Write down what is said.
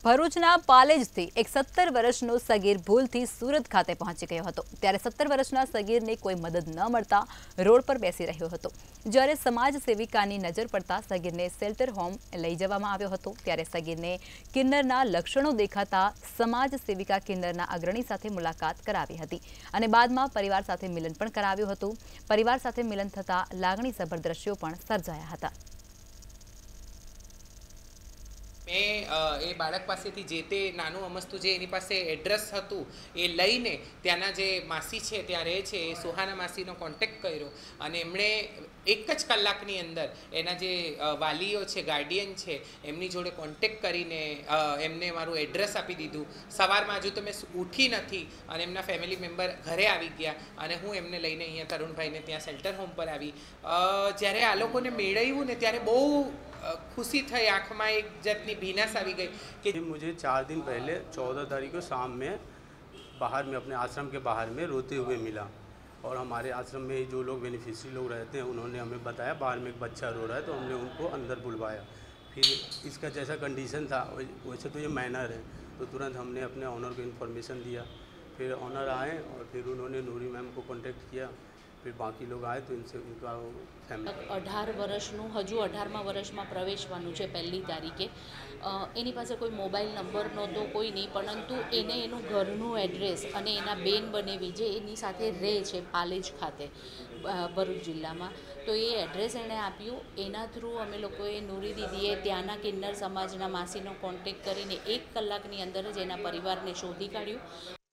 ભરૂચના પાલેજથી એક 17 વર્ષનો સગીર ભૂલથી સુરત ખાતે પહોંચી ગયો હતો। ત્યારે 17 વર્ષના સગીરને કોઈ મદદ ન મળતા રોડ પર બેસી રહ્યો હતો। જ્યારે સમાજ સેવિકાની નજર પડતા સગીરને શેલ્ટર હોમ લઈ જવામાં આવ્યો હતો। ત્યારે સગીરને કિન્નરના લક્ષણો દેખાતા સમાજ સેવિકા કિન્નરના અગ્રણી સાથે મુલાકાત કરાવી હતી અને બાદમાં પરિવાર સાથે મિલન પણ કરાવ્યું હતું। પરિવાર સાથે મિલન થતા લાગણીસભર દ્રશ્યો પણ સર્જાયા હતા। मैं ए बाळक पासेथी जे ते नानुं अमस्तुं जे एनी पासे एड्रेस हतुं ए लईने त्याना जे मासी छे त्यां रहे छे ए सोहाना मासीनो कॉन्टेक्ट कर्यो अने एमणे एक ज कलाकनी अंदर एना जे वालीओ छे गार्डियन छे एमनी जोड़े कॉन्टेक्ट करीने एमने मारुं एड्रेस आपी दीधुं। सवारमां हजू तो मैं उठी नथी अने एमना फेमिली मेम्बर घरे आवी गया अने हूँ एमने लईने अहींया तरुणभाईने त्यां शेल्टर होम पर आवी। ज्यारे आ लोकोने मेळव्युं ने त्यारे बहु खुशी थई, आँखमां एक जातनी भीनाश आवी गई कि मुझे 4 दिन पहले 14 तारीख को शाम में बाहर में अपने आश्रम के बाहर में रोते हुए मिला और हमारे आश्रम में जो लोग बेनिफिशियरी लोग रहते हैं उन्होंने हमें बताया बाहर में एक बच्चा रो रहा है, तो हमने उनको अंदर बुलवाया। फिर इसका जैसा कंडीशन था वैसे तो ये माइनर है, तो तुरंत हमने अपने ऑनर को इन्फॉर्मेशन दिया। फिर ऑनर आए और फिर उन्होंने नूरी मैम को कॉन्टेक्ट किया। फिर बाकी लोग आए तो इनसे उनका फैमिली 18 वर्षનું હજુ 18મા વર્ષમાં પ્રવેશવાનું છે પહેલી તારીખે। એની પાસે કોઈ મોબાઈલ નંબર નહોતો, કોઈ નહીં, પરંતુ એને એનું ઘરનું એડ્રેસ અને એના બેન બનેવી જે એની સાથે રહે છે પાલેજ ખાતે ભરૂચ જિલ્લામાં, તો એ એડ્રેસ એણે આપ્યું। એના થ્રુ અમે લોકોએ નૂરી દીદીએ ત્યાંના કિન્નર સમાજના માસીનો કોન્ટેક્ટ કરીને 1 કલાકની અંદર જ એના પરિવારને શોધી કાઢ્યું।